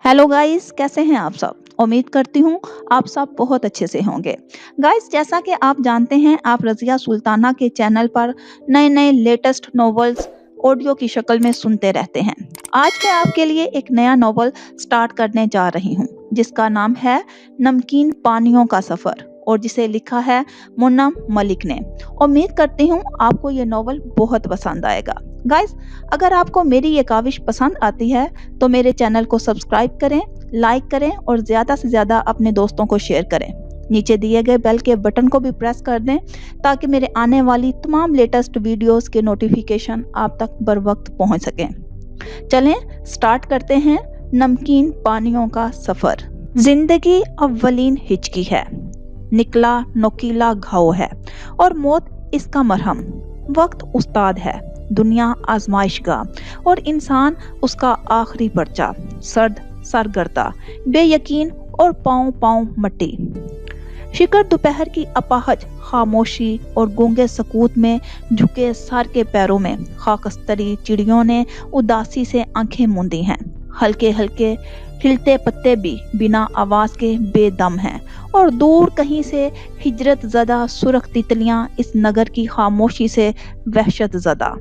Hello guys, कैसे हैं आप सब? उम्मीद करती हूँ आप सब बहुत अच्छे से होंगे। गाइस, जैसा कि आप जानते हैं, आप रज़िया सुल्ताना के चैनल पर नए-नए लेटेस्ट नॉवेल्स ऑडियो की शक्ल में सुनते रहते हैं। आज मैं आपके लिए एक नया नॉवल स्टार्ट करने जा रही हूँ, जिसका नाम है नमकीन पानियों का सफ़र और जिसे लिखा है मुन्नम मलिक ने। उम्मीद करती हूँ आपको ये नॉवल बहुत पसंद आएगा। गाइस, अगर आपको मेरी ये काविश पसंद आती है तो मेरे चैनल को सब्सक्राइब करें, लाइक करें और ज़्यादा से ज़्यादा अपने दोस्तों को शेयर करें। नीचे दिए गए बेल के बटन को भी प्रेस कर दें ताकि मेरे आने वाली तमाम लेटेस्ट वीडियोस के नोटिफिकेशन आप तक बर वक्त पहुंच सकें। चलें स्टार्ट करते हैं नमकीन पानियों का सफ़र। जिंदगी अव्वलीन हिचकी है, निकला नोकीला घाव है और मौत इसका मरहम। वक्त उस्ताद है, दुनिया आजमाइशगाह और इंसान उसका आखिरी पर्चा। सर्द सरगर्दा, बेयकीन और पाँव पाँव मट्टी। शिकर दोपहर की अपाहज खामोशी और गूंगे सकूत में झुके सर के पैरों में खाकस्तरी चिड़ियों ने उदासी से आंखें मूंदी हैं। हल्के हल्के हिलते पत्ते भी बिना आवाज के बेदम हैं और दूर कहीं से हिजरत ज़दा सुरख तितलियां इस नगर की खामोशी से वहशत ज़दा।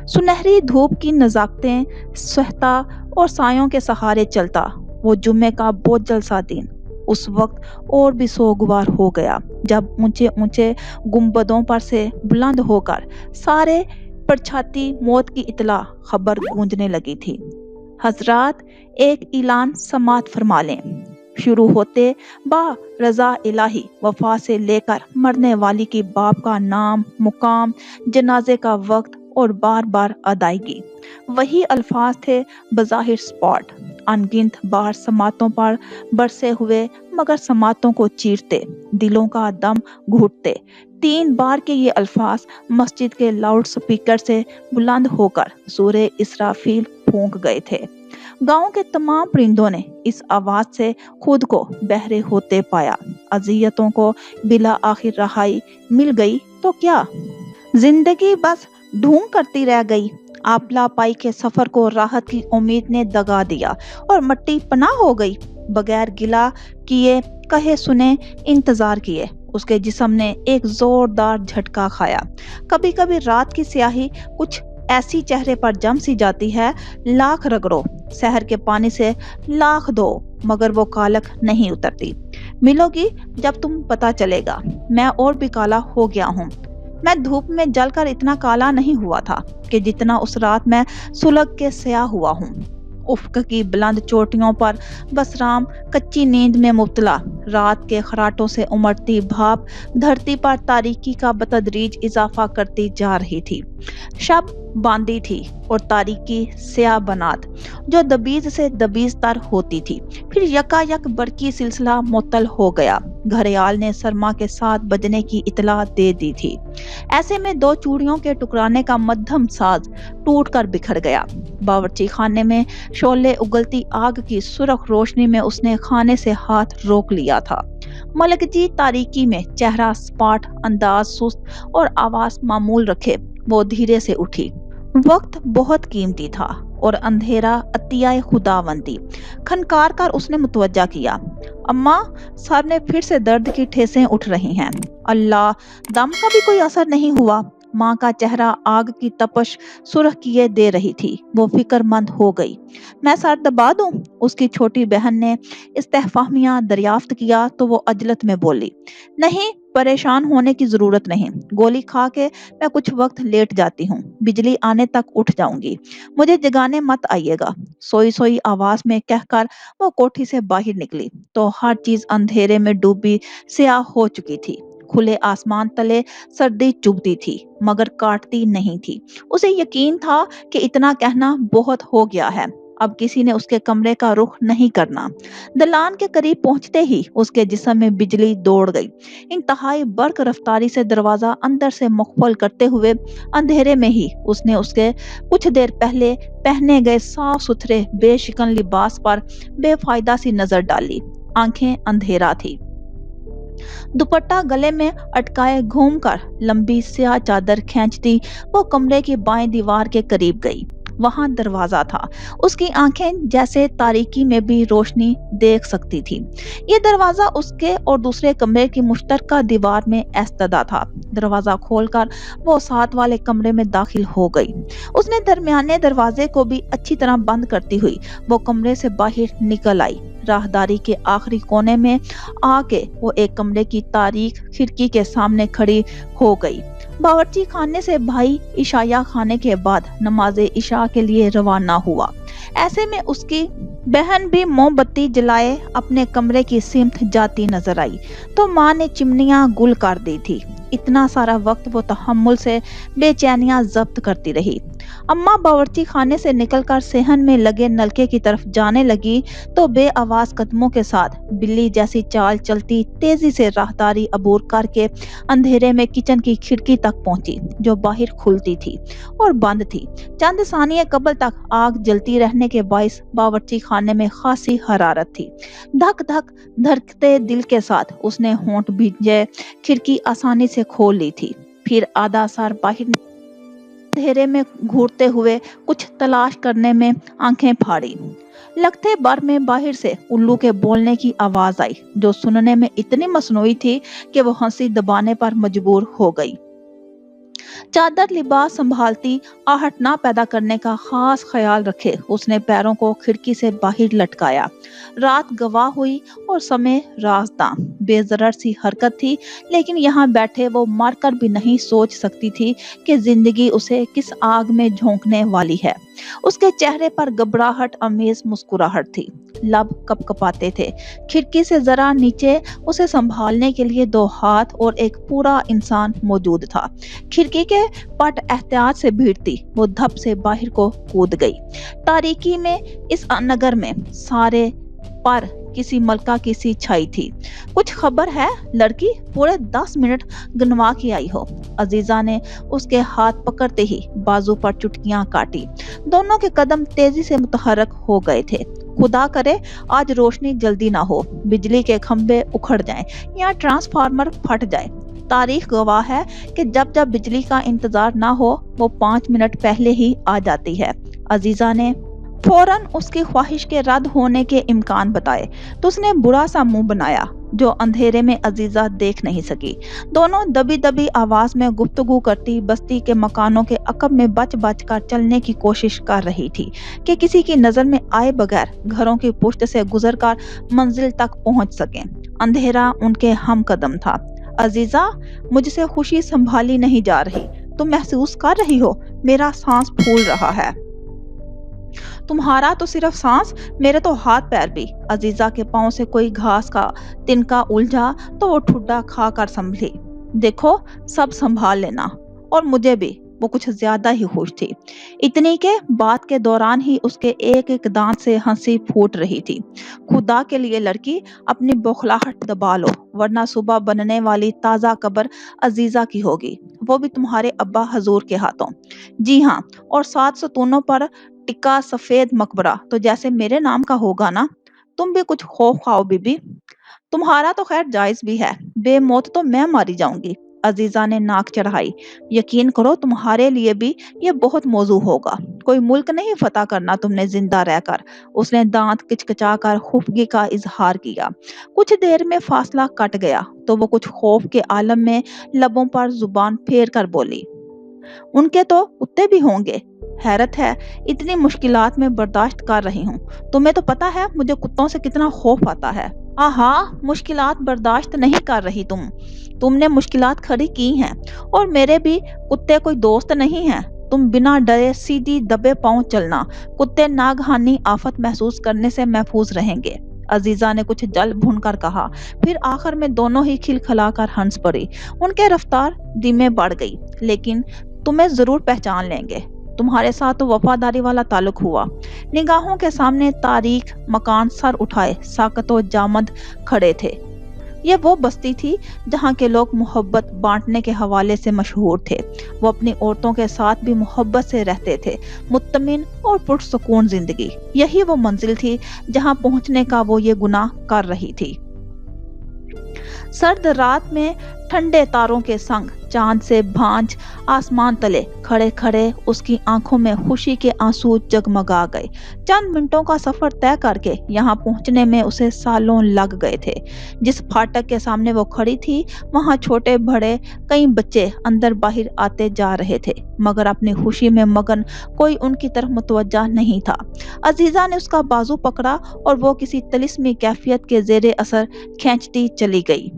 सुनहरी धूप की नज़ाकतें सहता और सायों के सहारे चलता वो जुम्मे का बोझल सा दिन उस वक्त और भी सोगवार हो गया जब ऊंचे ऊंचे गुंबदों पर से बुलंद होकर सारे परछाती मौत की इतला खबर गूंजने लगी थी। हजरात, एक ऐलान समात फरमा लें। शुरू होते बा रजा इलाही वफा से लेकर मरने वाली की बाप का नाम, मुकाम, जनाजे का वक्त और बार बार अदायगी। वही अल्फाज थे बज़ाहिर स्पॉट, अनगिनत बार समातों पर बरसे हुए मगर समातों को चीरते, दिलों का दम घुटते। 3 बार के ये अल्फाज मस्जिद के लाउड स्पीकर से बुलंद होकर सूरे इसराफील फूंक गए थे। गांव के तमाम परिंदों ने इस आवाज से खुद को बहरे होते पाया। अजियतों को बिला आखिर रहाई मिल गई तो क्या, जिंदगी बस ढूंढ करती रह गई। आपला पाई के सफर को राहत की उम्मीद ने दगा दिया और मट्टी पनाह हो गई। बगैर गिला किए कहे सुने इंतजार किए उसके जिस्म ने एक जोरदार झटका खाया। कभी कभी रात की स्याही कुछ ऐसी चेहरे पर जम सी जाती है, लाख रगड़ो शहर के पानी से लाख दो मगर वो कालक नहीं उतरती। मिलोगी जब तुम पता चलेगा मैं और भी काला हो गया हूँ। मैं धूप में जलकर इतना काला नहीं हुआ था कि जितना उस रात मैं सुलग के स्याह हुआ हूँ। उफ्क की बुलंद चोटियों पर बसराम कच्ची नींद में मुब्तला, रात के खराटों से उमड़ती भाप धरती पर तारीकी का बतदरीज इजाफा करती जा रही थी। शब बांदी थी और तारीकी स्याह बनात जो दबीज से दबीज तर होती थी। फिर यकायक बरकी सिलसिला मुअत्तल हो गया। घड़ियाल ने सरमा के 7 बजने की इतला दे दी थी। ऐसे में 2 चूड़ियों के टुकराने का मध्यम साज टूट कर बिखर गया। बावर्ची खाने में शोले उगलती आग की सुरख रोशनी में उसने खाने से हाथ रोक लिया था। मलक जी तारीकी में चेहरा सपाट, अंदाज सुस्त और आवाज मामूल रखे वो धीरे से उठी। वक्त बहुत कीमती था और अंधेरा अतियाए खुदावंदी। खनकार कर उसने मुतवज्जा किया। अम्मा, सर में फिर से दर्द की ठेसें उठ रही हैं। अल्लाह, दम का भी कोई असर नहीं हुआ। माँ का चेहरा आग की तपश सुरख किए दे रही थी। वो फिक्रमंद हो गई। मैं सर दबा दूं? उसकी छोटी बहन ने इस्तेफामिया दरियाफ्त किया तो वो अजलत में बोली, नहीं, परेशान होने की जरूरत नहीं। गोली खा के मैं कुछ वक्त लेट जाती हूँ, बिजली आने तक उठ जाऊंगी। मुझे जगाने मत आइएगा। सोई सोई आवाज में कहकर वो कोठी से बाहर निकली तो हर चीज अंधेरे में डूबी स्याह हो चुकी थी। खुले आसमान तले सर्दी चुभती थी मगर काटती नहीं थी। उसे यकीन था कि इतना कहना बहुत हो गया है, अब किसी ने उसके कमरे का रुख नहीं करना। दलान के करीब पहुंचते ही उसके जिस्म में बिजली दौड़ गई। इंतहाई बर्क रफ्तारी से दरवाजा अंदर से मुक़फ़ल करते हुए अंधेरे में ही उसने उसके कुछ देर पहले पहने गए साफ सुथरे बेशिकन लिबास पर बेफायदा सी नजर डाली। आंखें अंधेरा थी। दुपट्टा गले में अटकाए घूमकर लंबी स्याह चादर खींचती वो कमरे की बाएं दीवार के करीब गई। वहां दरवाजा था। उसकी आंखें जैसे तारीकी में भी रोशनी देख सकती थी। ये दरवाजा उसके और दूसरे कमरे की मुश्तरका दीवार में ऐस्तदा था। दरवाजा खोलकर वो साथ वाले कमरे में दाखिल हो गई। उसने दरमियाने दरवाजे को भी अच्छी तरह बंद करती हुई वो कमरे से बाहर निकल आई। राहदारी के आखिरी कोने में आके वो एक कमरे की तारीक खिड़की के सामने खड़ी हो गई। बावर्ची खाने से भाई इशाया खाने के बाद नमाज़े इशा के लिए रवाना हुआ। ऐसे में उसकी बहन भी मोमबत्ती जलाए अपने कमरे की सिमत जाती नजर आई तो माँ ने चिमनियां गुल कर दी थी। इतना सारा वक्त वो तहम्मुल से बेचैनियां जब्त करती रही। अम्मा बावर्ची खाने से निकलकर सेहन में लगे नलके की तरफ जाने लगी तो बेआवाज कदमों के साथ बिल्ली जैसी चाल चलती तेजी से राहदारी अबूर करके अंधेरे में किचन की खिड़की तक पहुंची जो बाहर खुलती थी और बंद थी। चंद सानिये कबल तक आग जलती रहने के बाइस बावर्ची खाने में खासी हरारत थी। धक धक धड़कते दिल के साथ उसने होंठ भींजे खिड़की आसानी से खोल ली थी। फिर आधा सर बाहर अंधेरे में घूरते हुए कुछ तलाश करने में आंखें फाड़ी। लगते बार में बाहर से उल्लू के बोलने की आवाज आई जो सुनने में इतनी मसनूई थी कि वो हंसी दबाने पर मजबूर हो गई। चादर लिबास संभालती आहट ना पैदा करने का खास ख्याल रखे उसने पैरों को खिड़की से बाहर लटकाया। रात गवाह हुई और समय रास्ता। बेजरर सी हरकत थी लेकिन यहाँ बैठे वो मरकर भी नहीं सोच सकती थी कि जिंदगी उसे किस आग में झोंकने वाली है। उसके चेहरे पर घबराहट अमेज मुस्कुराहट थी। लब कपकपाते थे। खिड़की से जरा नीचे उसे संभालने के लिए दो हाथ और एक पूरा इंसान मौजूद था। खिड़की के पट एहतियात से भीड़ती वो धप से बाहर को कूद गई। तारीकी में इस नगर में सारे पर किसी मलका की सी छाई थी। कुछ खबर है लड़की? पूरे 10 मिनट गनवा के आई हो। अजीजा ने उसके हाथ पकड़ते ही बाजू पर चुटकियां काटी। दोनों के कदम तेजी से मुतहरक हो गए थे। खुदा करे आज रोशनी जल्दी ना हो, बिजली के खंभे उखड़ जाएं या ट्रांसफार्मर फट जाए। तारीख गवाह है कि जब जब बिजली का इंतजार ना हो वो 5 मिनट पहले ही आ जाती है। अजीजा ने फौरन उसकी ख्वाहिश के रद्द होने के इम्कान बताए तो उसने बुरा सा मुंह बनाया जो अंधेरे में अजीजा देख नहीं सकी। दोनों दबी दबी आवाज में गुफ्तगू करती बस्ती के मकानों के अकब में बच बच कर चलने की कोशिश कर रही थी कि किसी की नजर में आए बगैर घरों की पुश्त से गुजरकर मंजिल तक पहुंच सकें। अंधेरा उनके हम कदम था। अजीजा, मुझसे खुशी संभाली नहीं जा रही। तुम महसूस कर रही हो मेरा सांस फूल रहा है। तुम्हारा तो सिर्फ सांस, मेरे तो हाथ पैर भी। अजीजा के पांव से कोई घास का तिनका उलझा तो वो ठुड्डा खाकर संभली। देखो सब संभाल लेना। और मुझे भी। वो कुछ ज्यादा ही खुश थी। इतनी के बात के दौरान ही उसके एक एक दांत से हंसी फूट रही थी। खुदा के लिए लड़की अपनी बौखलाहट दबा लो वरना सुबह बनने वाली ताजा कब्र अजीजा की होगी, वो भी तुम्हारे अब्बा हजूर के हाथों। जी हाँ, और 7 सतूनों पर टिक्का सफेद मकबरा तो जैसे मेरे नाम का होगा ना। तुम भी कुछ खौफ खाओ बीबी। तुम्हारा तो खैर जायज भी है, बेमौत तो मैं मारी जाऊंगी। अजीजा ने नाक चढ़ाई। यकीन करो तुम्हारे लिए भी ये बहुत मौजू होगा। कोई मुल्क नहीं फतह करना तुमने जिंदा रहकर। उसने दांत किचकिचाकर खुफगी का इजहार किया। कुछ देर में फासला कट गया तो वो कुछ खौफ के आलम में लबों पर जुबान फेर कर बोली, उनके तो कुत्ते भी होंगे। हैरत है इतनी मुश्किलात में बर्दाश्त कर रही हूँ। तुम्हें तो पता है मुझे कुत्तों से कितना खौफ आता है। आहा, मुश्किलात बर्दाश्त नहीं कर रही तुमने मुश्किलात खड़ी की हैं और मेरे भी कुत्ते कोई दोस्त नहीं हैं। तुम बिना डरे सीधी दबे पांव चलना। कुत्ते नागहानी आफत महसूस करने से महफूज रहेंगे। अजीजा ने कुछ जल भुन कर कहा। फिर आखिर में दोनों ही खिलखिलाकर हंस पड़ी। उनके रफ्तार धीमे बढ़ गई। लेकिन तुम्हें जरूर पहचान लेंगे। तुम्हारे साथ तो वफादारी वाला ताल्लुक हुआ। निगाहों के सामने तारीख मकान सर उठाए साकतो जामद खड़े थे। ये वो बस्ती थी जहाँ के लोग मोहब्बत बांटने के हवाले से मशहूर थे। वो अपनी औरतों के साथ भी मोहब्बत से रहते थे। मुत्तमिन और पुरसुकून जिंदगी, यही वो मंजिल थी जहाँ पहुँचने का वो ये गुनाह कर रही थी। सर्द रात में ठंडे तारों के संग चांद से भांज आसमान तले खड़े खड़े उसकी आंखों में खुशी के आंसू जगमगा गए। चंद मिनटों का सफर तय करके यहाँ पहुंचने में उसे सालों लग गए थे। जिस फाटक के सामने वो खड़ी थी, वहाँ छोटे बड़े कई बच्चे अंदर बाहर आते जा रहे थे, मगर अपनी खुशी में मगन कोई उनकी तरफ मुतवज्जा नहीं था। अजीजा ने उसका बाजू पकड़ा और वो किसी तिलिस्मी कैफियत के जेरे असर खींचती चली गई।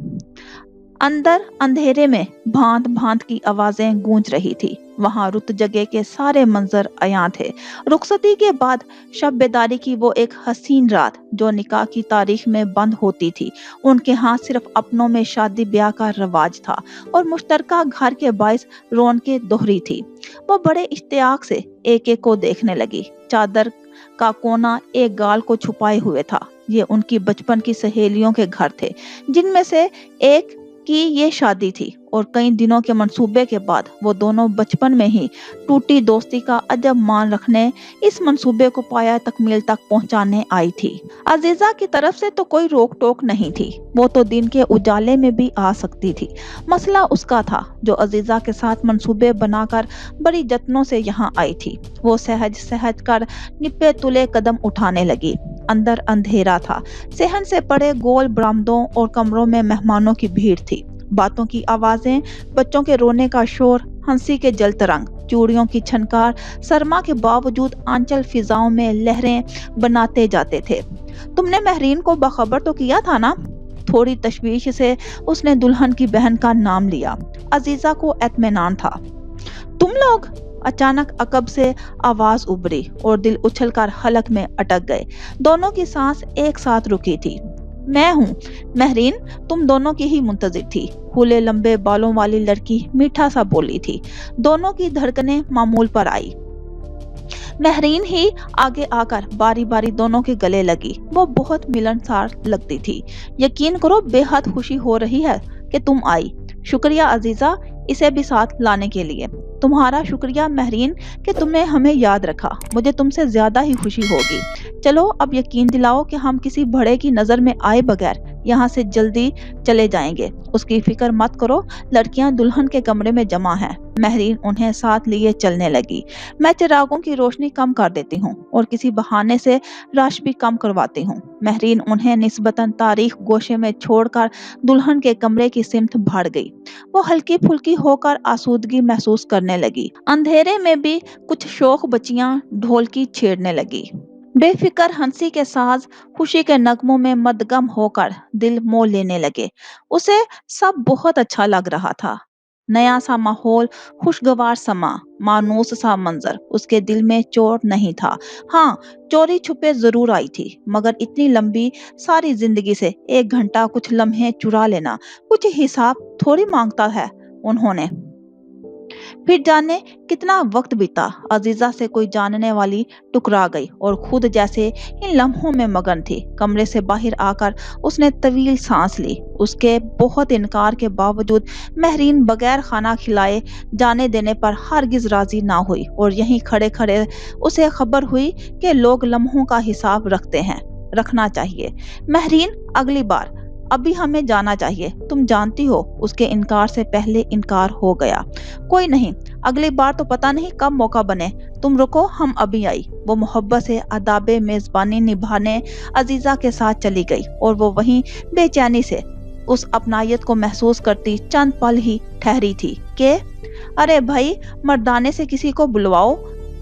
अंदर अंधेरे में भांत भांत की आवाजें गूंज रही थी। वहां रुत जगह के सारे मंजर अयां थे। रुखसती के बाद शब बेदारी की वो एक हसीन रात जो निकाह की तारीख में बंद होती थी। उनके यहाँ सिर्फ अपनों में शादी ब्याह का रवाज था और मुश्तरका घर के बाइस रौनकें दोहरी थी। वो बड़े इश्तियाक से एक एक को देखने लगी। चादर का कोना एक गाल को छुपाए हुए था। ये उनकी बचपन की सहेलियों के घर थे, जिनमें से एक की ये शादी थी और कई दिनों के मंसूबे के बाद वो दोनों बचपन में ही टूटी दोस्ती का अजब मान रखने इस मंसूबे को पाया तकमील तक पहुंचाने आई थी। अजीजा की तरफ से तो कोई रोक टोक नहीं थी। वो तो दिन के उजाले में भी आ सकती थी। मसला उसका था जो अजीजा के साथ मंसूबे बनाकर बड़ी जत्नों से यहाँ आई थी। वो सहज सहज कर निपे तुले कदम उठाने लगी। अंदर अंधेरा था। सेहन से पड़े गोल बरामदों और कमरों में मेहमानों की भीड़ थी। बातों की आवाजें, बच्चों के रोने का शोर, हंसी के जलतरंग, चूड़ियों की छनकार सरमा के बावजूद आंचल फिजाओं में लहरें बनाते जाते थे। तुमने महरीन को बाखबर तो किया था ना? थोड़ी तशवीश से उसने दुल्हन की बहन का नाम लिया। अजीजा को इत्मीनान था। तुम लोग? अचानक अकब से आवाज उभरी और दिल उछलकर हलक में अटक गए। दोनों की सांस एक साथ रुकी थी। मैं हूँ महरीन, तुम दोनों की ही मुंतजिर थी। खुले लंबे बालों वाली लड़की मीठा सा बोली थी। दोनों की धड़कनें मामूल पर आई। महरीन ही आगे आकर बारी बारी दोनों के गले लगी। वो बहुत मिलनसार लगती थी। यकीन करो बेहद खुशी हो रही है कि तुम आई। शुक्रिया अजीजा, इसे भी साथ लाने के लिए। तुम्हारा शुक्रिया महरीन कि तुमने हमें याद रखा। मुझे तुमसे ज्यादा ही खुशी होगी। चलो अब यकीन दिलाओ कि हम किसी बड़े की नजर में आए बगैर यहाँ से जल्दी चले जाएंगे। उसकी फिक्र मत करो, लड़कियां दुल्हन के कमरे में जमा हैं। महरीन उन्हें साथ लिए चलने लगी। मैं चिरागों की रोशनी कम कर देती हूँ और किसी बहाने से रश भी कम करवाती हूँ। महरीन उन्हें निस्बतन तारीख गोशे में छोड़कर दुल्हन के कमरे की सिमत भाड़ गई। वो हल्की फुल्की होकर आसूदगी महसूस करने लगी। अंधेरे में भी कुछ शौक बच्चियां ढोलकी छेड़ने लगी। बेफिक्र हंसी के साज खुशी के नगमों में मदगम होकर दिल मोह लेने लगे। उसे सब बहुत अच्छा लग रहा था। नया सा माहौल, खुशगवार समा, मानूस सा मंजर। उसके दिल में चोर नहीं था। हाँ, चोरी छुपे जरूर आई थी, मगर इतनी लंबी सारी जिंदगी से 1 घंटा कुछ लम्हे चुरा लेना कुछ हिसाब थोड़ी मांगता है। उन्होंने फिर जाने कितना वक्त बीता। अजीजा से कोई जानने वाली टुकरा गई और खुद जैसे इन लम्हों में मगन थी। कमरे से बाहर आकर उसने तवील सांस ली। उसके बहुत इनकार के बावजूद महरीन बगैर खाना खिलाए जाने देने पर हरगिज राजी ना हुई और यहीं खड़े खड़े उसे खबर हुई कि लोग लम्हों का हिसाब रखते हैं। रखना चाहिए। महरीन, अगली बार अभी हमें जाना चाहिए। तुम जानती हो उसके इनकार से पहले इनकार हो गया। कोई नहीं, अगली बार तो पता नहीं कब मौका बने। तुम रुको, हम अभी आई। वो मोहब्बत से आदाबे मेजबानी निभाने अजीजा के साथ चली गई और वो वहीं बेचैनी से उस अपनायत को महसूस करती चंद पल ही ठहरी थी कि अरे भाई, मर्दाने से किसी को बुलवाओ।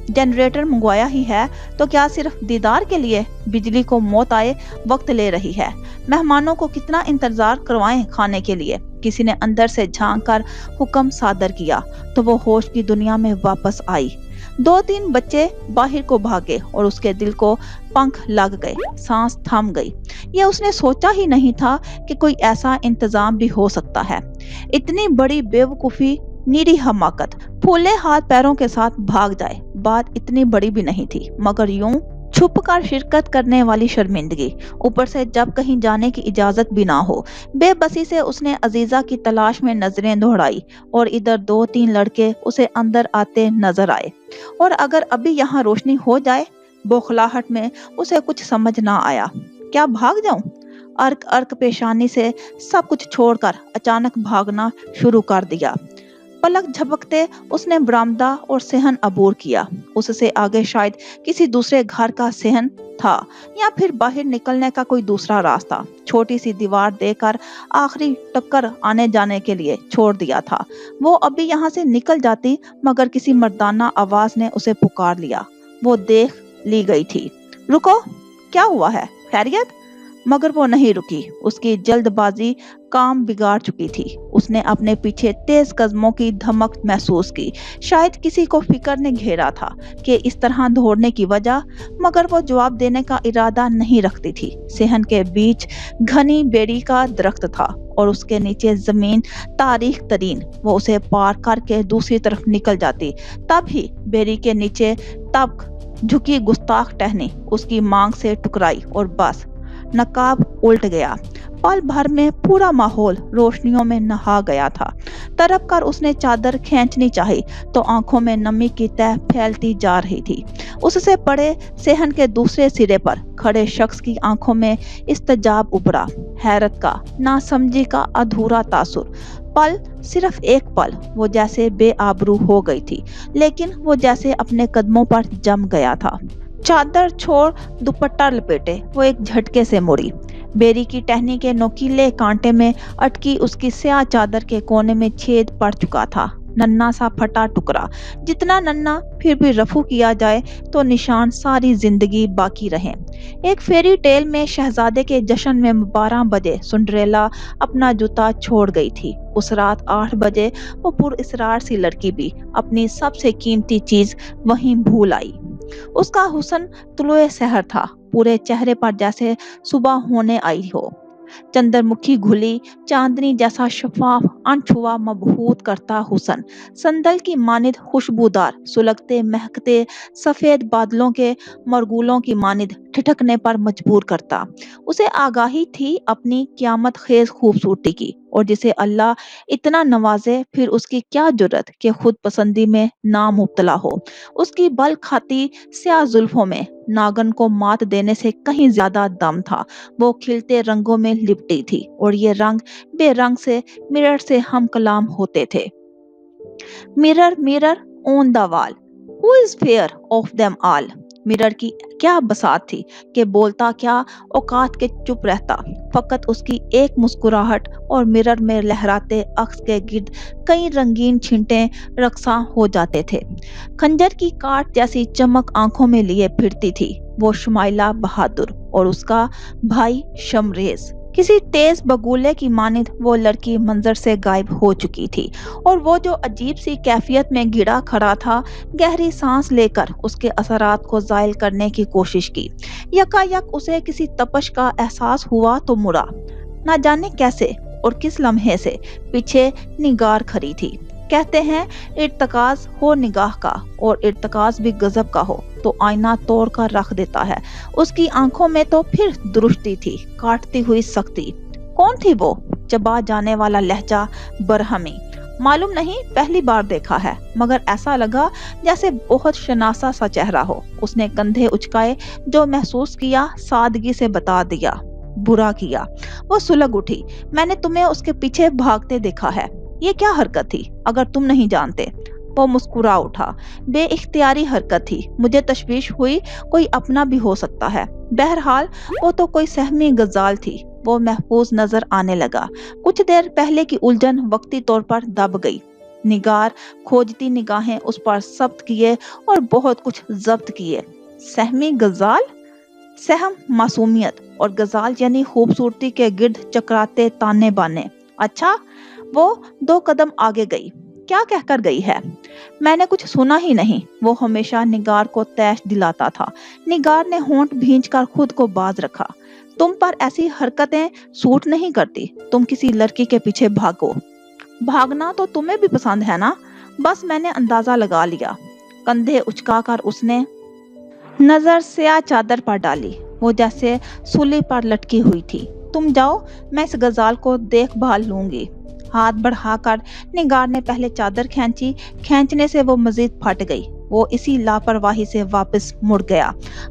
जनरेटर मंगवाया ही है तो क्या सिर्फ दीदार के लिए? बिजली को मौत आए वक्त ले रही है। मेहमानों को कितना इंतजार करवाएं खाने के लिए? किसी ने अंदर से झांक कर हुक्म सादर किया तो वो होश की दुनिया में वापस आई। 2-3 बच्चे बाहर को भागे और उसके दिल को पंख लग गए। सांस थम गई। ये उसने सोचा ही नहीं था कि कोई ऐसा इंतजाम भी हो सकता है। इतनी बड़ी बेवकूफी, नीरी हमाकत, फूले हाथ पैरों के साथ भाग जाए। बात इतनी बड़ी भी नहीं थी, मगर यूं छुपकर शिरकत करने वाली शर्मिंदगी, ऊपर से जब कहीं जाने की इजाजत भी ना हो। बेबसी से उसने अजीजा की तलाश में नजरें दौड़ाई और इधर 2-3 लड़के उसे अंदर आते नजर आए। और अगर अभी यहाँ रोशनी हो जाए? बौखलाहट में उसे कुछ समझ ना आया। क्या भाग जाऊं? अर्क अर्क पेशानी से सब कुछ छोड़कर अचानक भागना शुरू कर दिया। पलक झपकते उसने बरामदा और सेहन अबूर किया। उससे आगे शायद किसी दूसरे घर का सेहन था या फिर बाहर निकलने का कोई दूसरा रास्ता। छोटी सी दीवार देकर आखिरी टक्कर आने जाने के लिए छोड़ दिया था। वो अभी यहाँ से निकल जाती मगर किसी मर्दाना आवाज ने उसे पुकार लिया। वो देख ली गई थी। रुको, क्या हुआ है, खैरियत? मगर वो नहीं रुकी। उसकी जल्दबाजी काम बिगाड़ चुकी थी। उसने अपने पीछे तेज कदमों की धमक महसूस की। शायद किसी को फिक्र ने घेरा था कि इस तरह दौड़ने की वजह, मगर वो जवाब देने का इरादा नहीं रखती थी। सेहन के बीच घनी बेरी का दरख्त था और उसके नीचे जमीन तारीख तरीन। वो उसे पार करके दूसरी तरफ निकल जाती। तब ही बेरी के नीचे तब झुकी गुस्ताख टहनी उसकी मांग से टकराई और बस नकाब उल्ट गया। पल भर में पूरा माहौल रोशनियों में नहा गया था। तड़प कर उसने चादर खींचनी चाही तो आंखों में नमी की तह फैलती जा रही थी। उससे पड़े सेहन के दूसरे सिरे पर खड़े शख्स की आंखों में इस्तजाब उभरा, हैरत का, नासमझी का अधूरा तासुर। पल, सिर्फ एक पल, वो जैसे बेआबरू हो गई थी, लेकिन वो जैसे अपने कदमों पर जम गया था। चादर छोड़ दुपट्टा लपेटे वो एक झटके से मुड़ी। बेरी की टहनी के नोकीले कांटे में अटकी उसकी स्याह चादर के कोने में छेद पड़ चुका था। नन्ना सा फटा टुकड़ा, जितना नन्ना फिर भी रफू किया जाए तो निशान सारी जिंदगी बाकी रहे। एक फेरी टेल में शहजादे के जश्न में 12 बजे सिंड्रेला अपना जूता छोड़ गई थी। उस रात 8 बजे वो पुरइसरार सी लड़की भी अपनी सबसे कीमती चीज वहीं भूल आई। उसका हुस्न तुलुए सहर था, पूरे चेहरे पर जैसे सुबह होने आई हो। चंद्रमुखी घुली चांदनी जैसा शफाफ अनछुआ मबहूत करता हुस्न, संदल की मानिद खुशबूदार, सुलगते महकते सफेद बादलों के मरगूलों की मानिद ठिठकने पर मजबूर करता। उसे आगाही थी अपनी क़यामत खेज खूबसूरती की, और जिसे अल्लाह इतना नवाजे फिर उसकी क्या जुर्रत कि खुद पसंदी में ना मुब्तला हो। उसकी बल खाती स्याह जुल्फों में नागन को मात देने से कहीं ज्यादा दम था। वो खिलते रंगों में लिपटी थी और ये रंग बेरंग से मिरर से हम कलाम होते थे। Mirror mirror on the wall, who is fair of them all. Mirror की क्या बसात थी कि बोलता क्या, औकात के चुप रहता। फकत उसकी एक मुस्कुराहट और मिरर में लहराते अक्स के गिर्द कई रंगीन छिंटे रक्सा हो जाते थे। खंजर की काट जैसी चमक आंखों में लिए फिरती थी वो शुमाइला बहादुर और उसका भाई शमरेज। किसी तेज बगुले की मानिद वो लड़की मंजर से गायब हो चुकी थी, और वो जो अजीब सी कैफियत में गिरा खड़ा था, गहरी सांस लेकर उसके असरात को जायल करने की कोशिश की। यकायक उसे किसी तपश का एहसास हुआ तो मुड़ा। ना जाने कैसे और किस लम्हे से पीछे निगार खड़ी थी। कहते हैं इर्तकाज हो निगाह का, और इर्तकाज भी गजब का हो तो आईना तोड़ कर रख देता है। उसकी आंखों में तो फिर दुरुस्ती थी, काटती हुई सख्ती। कौन थी वो? चबा जाने वाला लहजा, बरहमी। मालूम नहीं, पहली बार देखा है, मगर ऐसा लगा जैसे बहुत शनासा सा चेहरा हो। उसने कंधे उचकाए, जो महसूस किया सादगी से बता दिया। बुरा किया। वो सुलग उठी। मैंने तुम्हें उसके पीछे भागते देखा है। ये क्या हरकत थी अगर तुम नहीं जानते? वो मुस्कुरा उठा। बेइख्तियारी हरकत थी। मुझे तशवीश हुई कोई अपना भी हो सकता है। बहरहाल वो तो कोई सहमी गजाल थी। वो महफूज नजर आने लगा। कुछ देर पहले की उलझन वक्ती तौर पर दब गई। निगार खोजती निगाहें उस पर सब्त किए और बहुत कुछ जब्त किए। सहमी गजाल, सहम मासूमियत, और गजाल यानी खूबसूरती के गिर्द चकराते ताने बाने। अच्छा, वो 2 कदम आगे गई। क्या कहकर गई है? मैंने कुछ सुना ही नहीं। वो हमेशा निगार को तैश दिलाता था। निगार ने होंठ भींचकर खुद को बाज रखा। तुम पर ऐसी हरकतें सूट नहीं करती। तुम किसी लड़की के पीछे भागो। भागना तो तुम्हें भी पसंद है ना? बस मैंने अंदाजा लगा लिया। कंधे उचकाकर उसने नजर स्याह चादर पर डाली। वो जैसे सूली पर लटकी हुई थी। तुम जाओ, मैं इस गजाल को देखभाल लूंगी। हाथ बढ़ाकर निगार ने पहले चादर खींची। खींचने से वो मजीद फट गई। वो इसी लापरवाही से वापस मुड़ गया।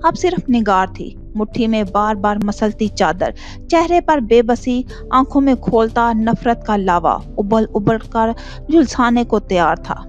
अब सिर्फ निगार थी। मुट्ठी में बार बार मसलती चादर, चेहरे पर बेबसी, आंखों में खोलता नफरत का लावा उबल उबल कर झुलसाने को तैयार था।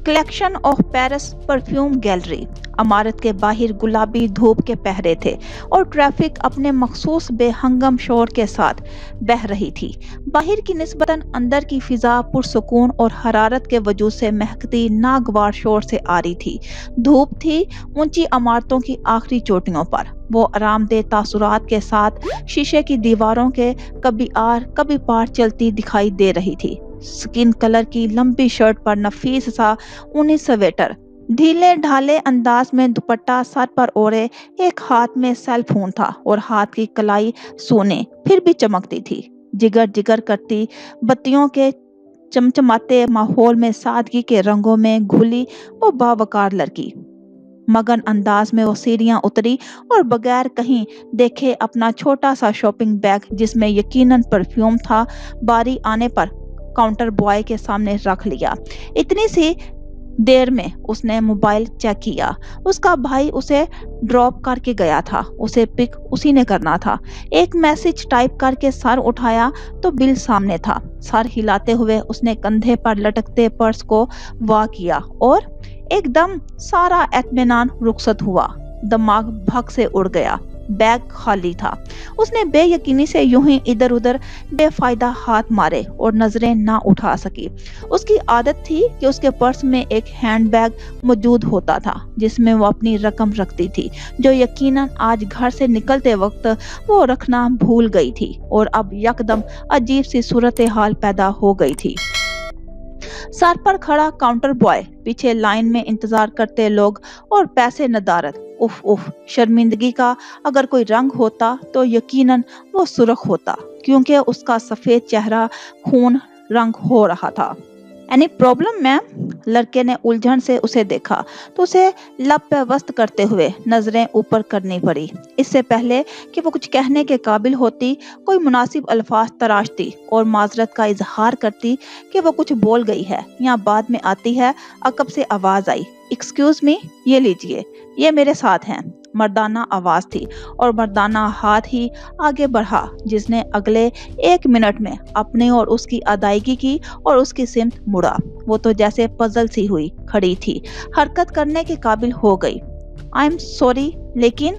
Collection of Paris perfume gallery. इमारत के बाहर गुलाबी धूप के पहरे थे और ट्रैफिक अपने मखसूस बेहंगम शोर के साथ बह रही थी। बाहर की निस्बतन अंदर की फिजा पुरसुकून और हरारत के वजूद से महकती नागवार शोर से आ रही थी। धूप थी ऊंची इमारतों की आखिरी चोटियों पर। वो आरामदेह तासुरात के साथ शीशे की दीवारों के कभी आर कभी पार चलती दिखाई दे रही थी। स्किन कलर की लंबी शर्ट पर नफीस सा ऊनी स्वेटर, ढीले ढाले अंदाज में दुपट्टा सर पर ओढ़े, एक हाथ में सेल फोन था और हाथ की कलाई सोने फिर भी चमकती थी। जिगर जिगर करती बत्तियों के चमचमाते माहौल में सादगी के रंगों में घुली वो बावकार लड़की। मगन अंदाज में वो सीढ़ियां उतरी और बगैर कहीं देखे अपना छोटा सा शॉपिंग बैग, जिसमें यकीनन परफ्यूम था, बारी आने पर काउंटर बॉय के सामने रख लिया। इतनी सी देर में उसने मोबाइल चेक किया। उसका भाई उसे ड्रॉप करके गया था, उसे पिक उसी ने करना था। एक मैसेज टाइप करके सर उठाया तो बिल सामने था। सर हिलाते हुए उसने कंधे पर लटकते पर्स को वाह किया और एकदम सारा इत्मीनान रुखसत हुआ। दिमाग भग से उड़ गया। बैग खाली था। उसने बेयकीनी से यूं ही इधर उधर बेफायदा हाथ मारे और नजरें ना उठा सकी। उसकी आदत थी कि उसके पर्स में एक हैंडबैग मौजूद होता था जिसमें वो अपनी रकम रखती थी, जो यकीनन आज घर से निकलते वक्त वो रखना भूल गई थी और अब यकदम अजीब सी सूरत हाल पैदा हो गई थी। सर पर खड़ा काउंटर बॉय, पीछे लाइन में इंतजार करते लोग और पैसे नदारत। उफ उफ, शर्मिंदगी का अगर कोई रंग होता तो यकीनन वो सुर्ख होता, क्योंकि उसका सफेद चेहरा खून रंग हो रहा था। Any problem ma'am? लड़के ने उलझन से उसे देखा तो उसे लब पे वस्त करते हुए नजरें ऊपर करनी पड़ी। इससे पहले कि वो कुछ कहने के काबिल होती, कोई मुनासिब अल्फाज तराशती और माजरत का इजहार करती कि वो कुछ बोल गई है या बाद में आती है। अकब से आवाज आई, एक्सक्यूज मी, ये लीजिए, ये मेरे साथ हैं। मर्दाना आवाज थी और मर्दाना हाथ ही आगे बढ़ा, जिसने अगले 1 मिनट में अपने और उसकी अदायगी की और उसकी सिमत मुड़ा। वो तो जैसे पजल सी हुई खड़ी थी, हरकत करने के काबिल हो गई। आई एम सॉरी, लेकिन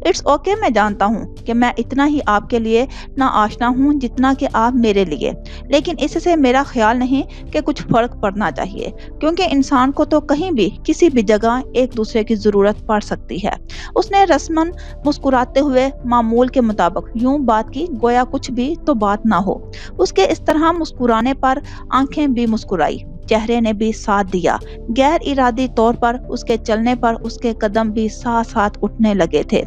इट्स ओके, मैं जानता हूँ कि मैं इतना ही आपके लिए ना आशना हूँ जितना कि आप मेरे लिए, लेकिन इससे मेरा ख्याल नहीं कि कुछ फर्क पड़ना चाहिए, क्योंकि इंसान को तो कहीं भी किसी भी जगह एक दूसरे की जरूरत पड़ सकती है। उसने रस्मन मुस्कुराते हुए मामूल के मुताबिक यूं बात की गोया कुछ भी तो बात ना हो। उसके इस तरह मुस्कुराने पर आंखें भी मुस्कुराई, चेहरे ने भी साथ दिया। गैर इरादी तौर पर उसके चलने पर उसके कदम भी साथ साथ उठने लगे थे।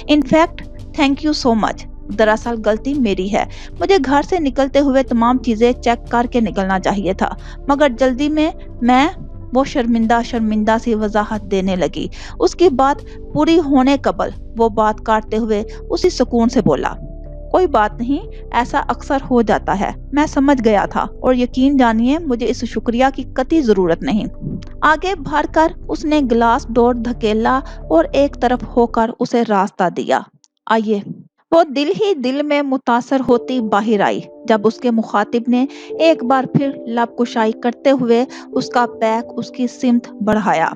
In fact thank you so much, दरअसल गलती मेरी है, मुझे घर से निकलते हुए तमाम चीजें चेक करके निकलना चाहिए था, मगर जल्दी में मैं वो शर्मिंदा सी वजाहत देने लगी। उसकी बात पूरी होने कबल वो बात काटते हुए उसी सुकून से बोला, कोई बात नहीं, ऐसा अक्सर हो जाता है, मैं समझ गया था और यकीन जानिए मुझे इस शुक्रिया की कतई जरूरत नहीं। आगे बढ़कर उसने ग्लास डोर धकेला और एक तरफ होकर उसे रास्ता दिया। आइए। वो दिल ही दिल में मुतासर होती बाहर आई जब उसके मुखातिब ने एक बार फिर लब कुशाई करते हुए उसका पैक उसकी सिमत बढ़ाया।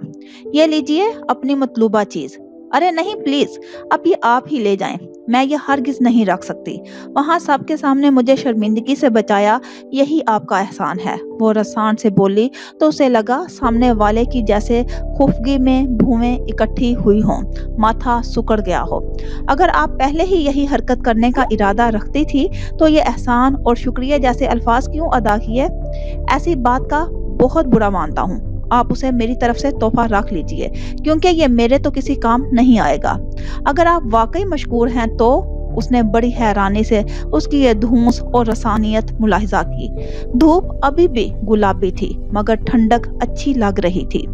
ये लीजिए अपनी मतलूबा चीज। अरे नहीं प्लीज, अब ये आप ही ले जाएं, मैं ये हरगिज नहीं रख सकती। वहाँ सबके सामने मुझे शर्मिंदगी से बचाया, यही आपका एहसान है। वो रसान से बोली तो उसे लगा सामने वाले की जैसे खुफगी में भूमें इकट्ठी हुई हों, माथा सुकड़ गया हो। अगर आप पहले ही यही हरकत करने का इरादा रखती थी तो ये एहसान और शुक्रिया जैसे अल्फाज क्यों अदा किए? ऐसी बात का बहुत बुरा मानता हूँ, आप उसे मेरी तरफ से तोहफा रख लीजिए, क्योंकि ये मेरे तो किसी काम नहीं आएगा। अगर आप वाकई मशकूर हैं तो। उसने बड़ी हैरानी से उसकी ये धूस और रसानियत मुलाहिजा की। धूप अभी भी गुलाबी थी मगर ठंडक अच्छी लग रही थी।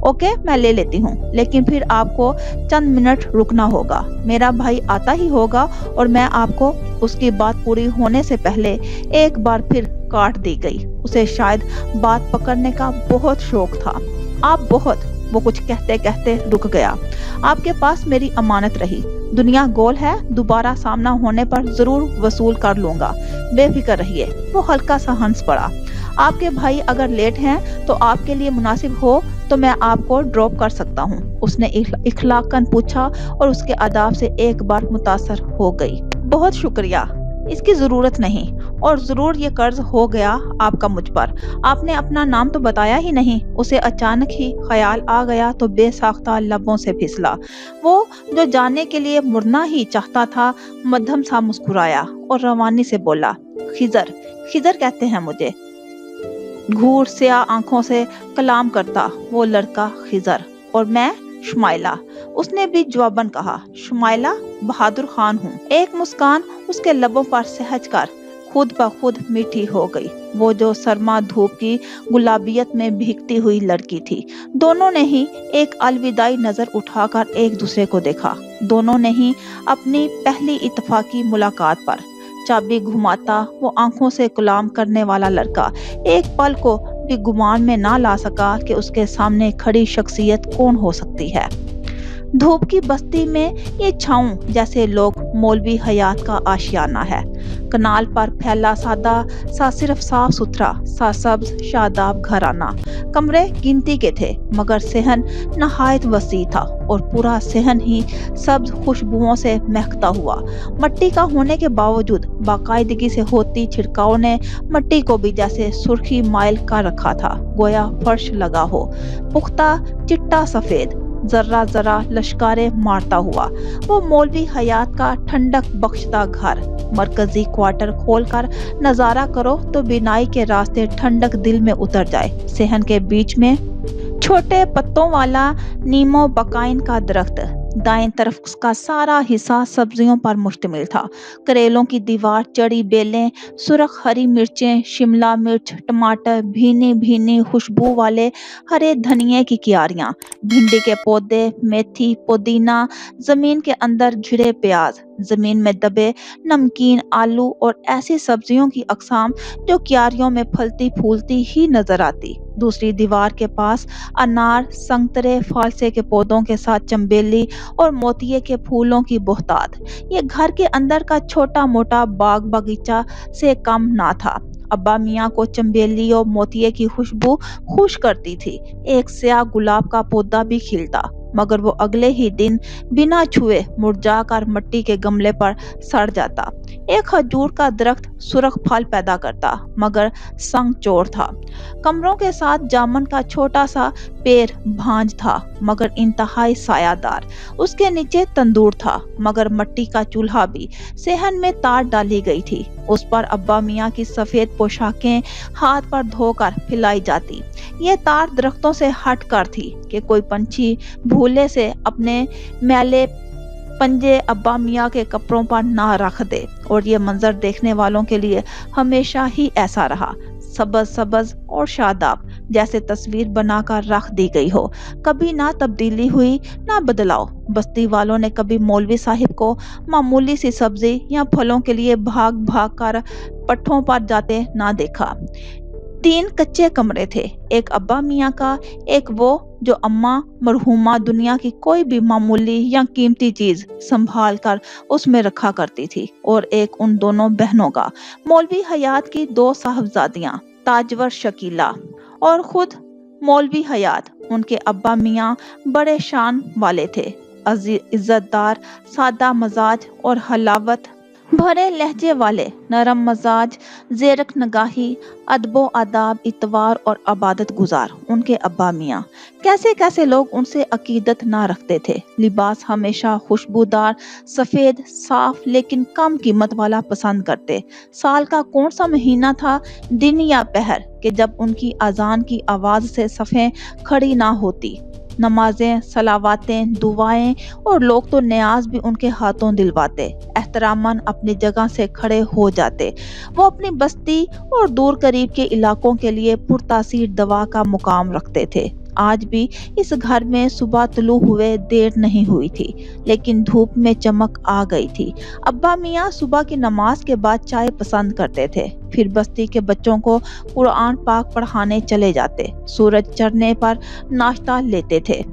ओके, मैं ले लेती हूँ, लेकिन फिर आपको चंद मिनट रुकना होगा। मेरा भाई आता ही होगा और मैं आपको उसकी बात पूरी होने से पहले एक बार फिर काट दी गई। उसे शायद बात पकड़ने का बहुत शौक था। आप बहुत वो कुछ कहते कहते रुक गया। आपके पास मेरी अमानत रही। दुनिया गोल है, दोबारा सामना होने पर जरूर वसूल कर लूंगा, बेफिक्र रहिए। वो हल्का सा हंस पड़ा। आपके भाई अगर लेट हैं तो आपके लिए मुनासिब हो तो मैं आपको ड्रॉप कर सकता हूँ, उसने इखलाकन पूछा और उसके अदाब से एक बार मुतासर हो गई। बहुत शुक्रिया, इसकी जरूरत नहीं, और जरूर ये कर्ज हो गया आपका मुझ पर। आपने अपना नाम तो बताया ही नहीं। उसे अचानक ही ख्याल आ गया तो बेसाख्ता लबों से फिसला। वो जो जाने के लिए मुड़ना ही चाहता था, मध्यम सा मुस्कुराया और रवानी से बोला, खिजर, खिजर कहते हैं मुझे। घूर स्याह आंखों से कलाम करता वो लड़का खिजर, और मैं शुमाइला, उसने भी जवाबन कहा। शुमाइला, बहादुर खान हूँ। एक मुस्कान उसके लबों पर सहज कर खुद ब खुद मीठी हो गई। वो जो सरमा धूप की गुलाबियत में भीगती हुई लड़की थी। दोनों ने ही एक अलविदाई नजर उठाकर एक दूसरे को देखा। दोनों ने ही अपनी पहली इत्तफाकी मुलाकात पर चाबी घुमाता वो आंखों से कलाम करने वाला लड़का एक पल को भी गुमान में ना ला सका कि उसके सामने खड़ी शख्सियत कौन हो सकती है। धूप की बस्ती में ये छाऊं जैसे लोग मौलवी हयात का आशियाना है। कनाल पर फैला सादा सा सिर्फ साफ सुथरा सा सब्ज शादाब घराना। कमरे गिनती के थे मगर सेहन नहायत वसी था, और पूरा सेहन ही सब्ज खुशबुओं से महकता हुआ। मट्टी का होने के बावजूद बाकायदगी से होती छिड़काव ने मट्टी को भी जैसे सुर्खी माइल कर रखा था, गोया फर्श लगा हो, पुख्ता चिट्टा सफेद, जर्रा जरा लश्कारे मारता हुआ। वो मौलवी हयात का ठंडक बख्शता घर। मरकजी क्वार्टर खोलकर नजारा करो तो बिनाई के रास्ते ठंडक दिल में उतर जाए। सेहन के बीच में छोटे पत्तों वाला नीमो बकाइन का दरख्त, दाएं तरफ उसका सारा हिस्सा सब्जियों पर मुश्तमिल था। करेलों की दीवार, चढ़ी बेलें, सुर्ख हरी मिर्चें, शिमला मिर्च, टमाटर, भीनी भीनी खुशबू वाले हरे धनिये की क्यारियां, भिंडी के पौधे, मेथी, पुदीना, जमीन के अंदर घिरे प्याज, जमीन में दबे नमकीन आलू और ऐसी सब्जियों की अकसाम जो क्यारियों में फलती फूलती ही नजर आती। दूसरी दीवार के पास अनार, संतरे, फालसे के पौधों के साथ चंबेली और मोतिये के फूलों की बोहताद। ये घर के अंदर का छोटा मोटा बाग बगीचा से कम ना था। अब्बा मियाँ को चंबेली और मोतिये की खुशबू खुश करती थी। एक स्याह गुलाब का पौधा भी खिलता, मगर वो अगले ही दिन बिना छुए मुरझाकर मिट्टी के गमले पर सड़ जाता। एक खजूर का दरख्त सुर्ख फल पैदा करता, मगर संग चोर था। कमरों के साथ जामन का छोटा सा पेड़ भांज था, मगर इंतहाई सायादार। उसके नीचे तंदूर था, मगर मिट्टी का चूल्हा भी। सेहन में तार डाली गई थी, उस पर अब्बा मियाँ की सफेद पोशाकें हाथ पर धोकर फैलाई जाती। ये तार दरख्तों से हट कर थी कि कोई पंछी भूले से अपने मैले पंजे अब्बा मियाँ के कपड़ों पर ना रख दे, और ये मंजर देखने वालों के लिए हमेशा ही ऐसा रहा, सबज सबज और शादाब, जैसे तस्वीर बनाकर रख दी गई हो। कभी ना तब्दीली हुई ना बदलाव। बस्ती वालों ने कभी मौलवी साहिब को मामूली सी सब्जी या फलों के लिए भाग भाग कर पट्ठों पर जाते ना देखा। 3 कच्चे कमरे थे, एक अब्बा मियाँ का, एक वो जो अम्मा मरहूमा दुनिया की कोई भी मामूली या कीमती चीज संभाल कर उसमें रखा करती थी, और एक उन दोनों बहनों का, मौलवी हयात की 2 साहबजादियां, ताजवर शकीला और खुद मौलवी हयात। उनके अब्बा मियाँ बड़े शान वाले थे, इज्जतदार, सादा मजाज और हलावत भरे लहजे वाले, नरम मजाज, जेरक नगाही, अदबो आदाब, इतवार और अबादत गुजार। उनके अब्बा मियाँ कैसे कैसे लोग उनसे अकीदत ना रखते थे। लिबास हमेशा खुशबूदार, सफेद, साफ लेकिन कम कीमत वाला पसंद करते। साल का कौन सा महीना था, दिन या पहर, कि जब उनकी अजान की आवाज से सफ़ें खड़ी ना होती। नमाजें, सलावातें, दुआएं और लोग तो न्याज भी उनके हाथों दिलवाते। एहतरामन अपनी जगह से खड़े हो जाते। वो अपनी बस्ती और दूर करीब के इलाकों के लिए पुरतासीर दवा का मुकाम रखते थे। आज भी इस घर में सुबह तुलू हुए देर नहीं हुई थी, लेकिन धूप में चमक आ गई थी। अब्बा मियाँ सुबह की नमाज के बाद चाय पसंद करते थे, फिर बस्ती के बच्चों को कुरान पाक पढ़ाने चले जाते। सूरज चढ़ने पर नाश्ता लेते थे।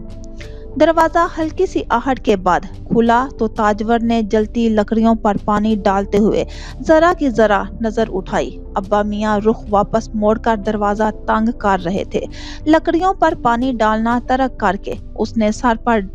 दरवाजा हल्की सी आहट के बाद खुला तो ताजवर ने जलती लकड़ियों पर पानी डालते हुए जरा की जरा नजर उठाई। अब्बा मियाँ रुख वापस मोड़कर दरवाजा तंग कर रहे थे। लकड़ियों पर पानी डालना तर्क करके उसने सर पर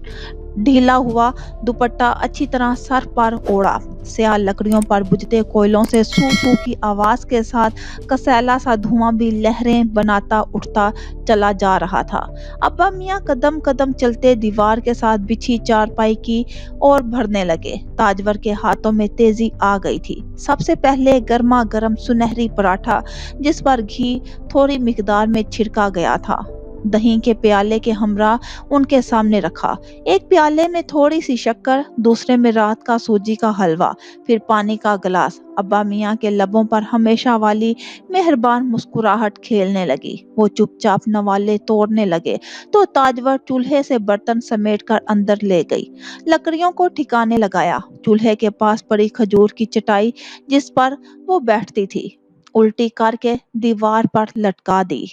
ढीला हुआ दुपट्टा अच्छी तरह सर पर ओढ़ा। सियाह लकड़ियों पर बुझते कोयलों से सू सू की आवाज के साथ कसैला सा धुआं भी लहरें बनाता उठता चला जा रहा था। अब्बा मियाँ कदम कदम चलते दीवार के साथ बिछी चारपाई की ओर बढ़ने लगे। ताजवर के हाथों में तेजी आ गई थी। सबसे पहले गर्मा गर्म सुनहरी पराठा जिस पर घी थोड़ी मिकदार में छिड़का गया था, दही के प्याले के हमरा उनके सामने रखा। एक प्याले में थोड़ी सी शक्कर, दूसरे में रात का सूजी का हलवा, फिर पानी का गिलास। अब्बा मियाँ के लबों पर हमेशा वाली मेहरबान मुस्कुराहट खेलने लगी। वो चुपचाप नवाले तोड़ने लगे तो ताजवर चूल्हे से बर्तन समेट कर अंदर ले गई। लकड़ियों को ठिकाने लगाया। चूल्हे के पास पड़ी खजूर की चटाई जिस पर वो बैठती थी उल्टी करके दीवार पर लटका दी।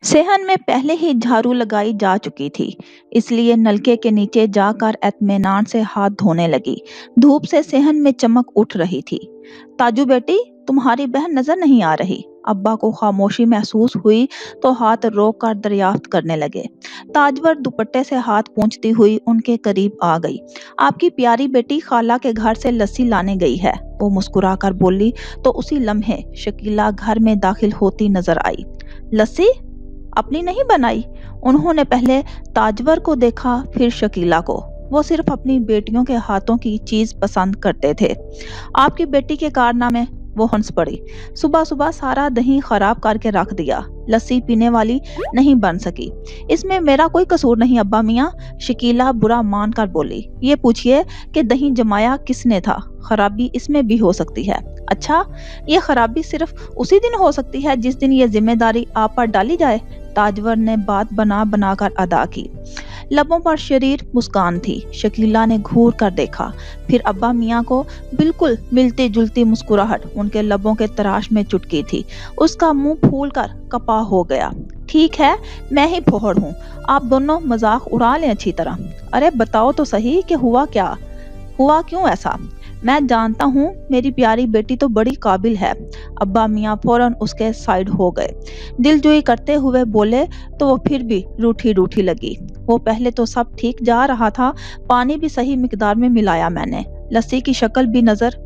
सेहन में पहले ही झाड़ू लगाई जा चुकी थी, इसलिए नलके के नीचे जाकर इत्मीनान से हाथ धोने लगी। धूप से सेहन में चमक उठ रही थी। ताजू बेटी, तुम्हारी बहन नजर नहीं आ रही। अब्बा को खामोशी महसूस हुई तो हाथ रोक कर दरियाफ्त करने लगे। ताजवर दुपट्टे से हाथ पोंछती हुई उनके करीब आ गई। आपकी प्यारी बेटी खाला के घर से लस्सी लाने गई है, वो मुस्कुराकर बोली तो उसी लम्हे शकीला घर में दाखिल होती नजर आई। लस्सी अपनी नहीं बनाई? उन्होंने पहले ताजवर को देखा, फिर शकीला को। वो सिर्फ अपनी बेटियों के हाथों की चीज पसंद करते थे। आपकी बेटी के कारनामे? वो हंस पड़ी। सुबह सुबह सारा दही खराब करके रख दिया, लस्सी पीने वाली नहीं बन सकी। इसमें मेरा कोई कसूर नहीं अब्बा मियाँ, शकीला बुरा मान कर बोली। ये पूछिए कि दही जमाया किसने था, खराबी इसमें भी हो सकती है। अच्छा, ये खराबी सिर्फ उसी दिन हो सकती है जिस दिन ये जिम्मेदारी आप पर डाली जाए? ताजवर ने बात बना बना कर अदा की। लबों पर शरीर मुस्कान थी। शकीला ने घूर कर देखा, फिर अब्बा मियाँ को। बिल्कुल मिलती जुलती मुस्कुराहट उनके लबों के तराश में चुटकी थी। उसका मुंह फूल कर कपा हो गया। ठीक है, मैं ही फोहड़ हूँ, आप दोनों मजाक उड़ा लें अच्छी तरह। अरे बताओ तो सही कि हुआ क्या, हुआ क्यों ऐसा? मैं जानता हूँ मेरी प्यारी बेटी तो बड़ी काबिल है। अब्बा मियाँ फौरन उसके साइड हो गए। दिलजोई करते हुए बोले तो वो फिर भी रूठी रूठी लगी। वो पहले तो सब ठीक जा रहा था, पानी भी सही मिकदार में मिलाया मैंने, लस्सी की शक्ल भी नजर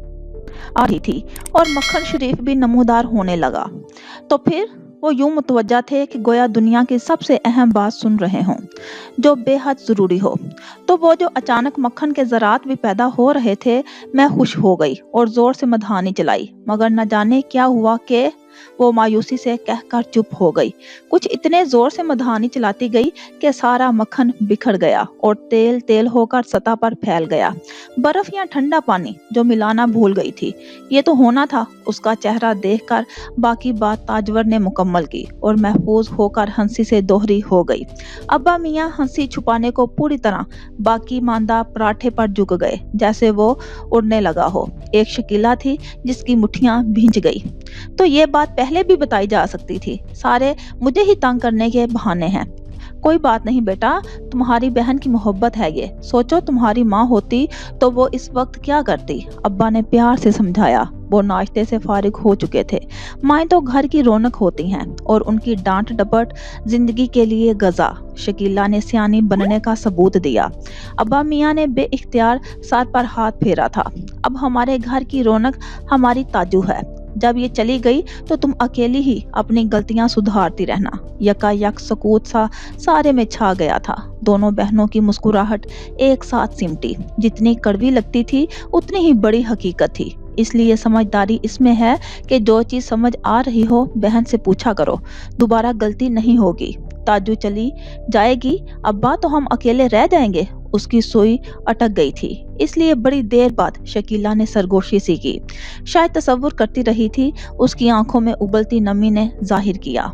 आ रही थी और मक्खन शरीफ भी नमूदार होने लगा। तो फिर वो यूं मुतवज्जा थे कि गोया दुनिया की सबसे अहम बात सुन रहे हों, जो बेहद ज़रूरी हो। तो वो जो अचानक मक्खन के ज़रात भी पैदा हो रहे थे, मैं खुश हो गई और ज़ोर से मधानी चलाई, मगर न जाने क्या हुआ कि वो मायूसी से कहकर चुप हो गई। कुछ इतने जोर से मधानी चलाती गई कि सारा मक्खन बिखर गया और तेल तेल होकर सतह पर फैल गया। बर्फ या ठंडा पानी जो मिलाना भूल गई थी, ये तो होना था। उसका चेहरा देखकर बाकी बात ताजवर ने मुकम्मल की और महफूज होकर हंसी से दोहरी हो गई। अब्बा मियाँ हंसी छुपाने को पूरी तरह बाकी मांदा पराठे पर झुक गए, जैसे वो उड़ने लगा हो। एक शकीला थी जिसकी मुट्ठियां भींच गई। तो ये बात पहले भी बताई जा सकती थी, सारे मुझे ही तंग करने के बहाने हैं। कोई बात नहीं बेटा, तुम्हारी बहन की मोहब्बत है ये। सोचो तुम्हारी माँ होती तो वो इस वक्त क्या करती। अब्बा ने प्यार से समझाया। वो नाश्ते से फारिग हो चुके थे। माएँ तो घर की रौनक होती हैं और उनकी डांट डपट जिंदगी के लिए गजा। शकीला ने सियानी बनने का सबूत दिया। अब्बा मियाँ ने बेइख्तियार सर पर हाथ फेरा था। अब हमारे घर की रौनक हमारी ताजू है। जब ये चली गई तो तुम अकेली ही अपनी गलतियां सुधारती रहना। यकायक सकूत सा सारे में छा गया था। दोनों बहनों की मुस्कुराहट एक साथ सिमटी। जितनी कड़वी लगती थी उतनी ही बड़ी हकीकत थी। इसलिए समझदारी इसमें है कि जो चीज समझ आ रही हो बहन से पूछा करो, दोबारा गलती नहीं होगी। ताजू चली जाएगी अब्बा तो हम अकेले रह जाएंगे। उसकी सुई अटक गई थी, इसलिए बड़ी देर बाद शकीला ने सरगोशी सी की। शायद तसव्वुर करती रही थी। उसकी आंखों में उबलती नमी ने जाहिर किया।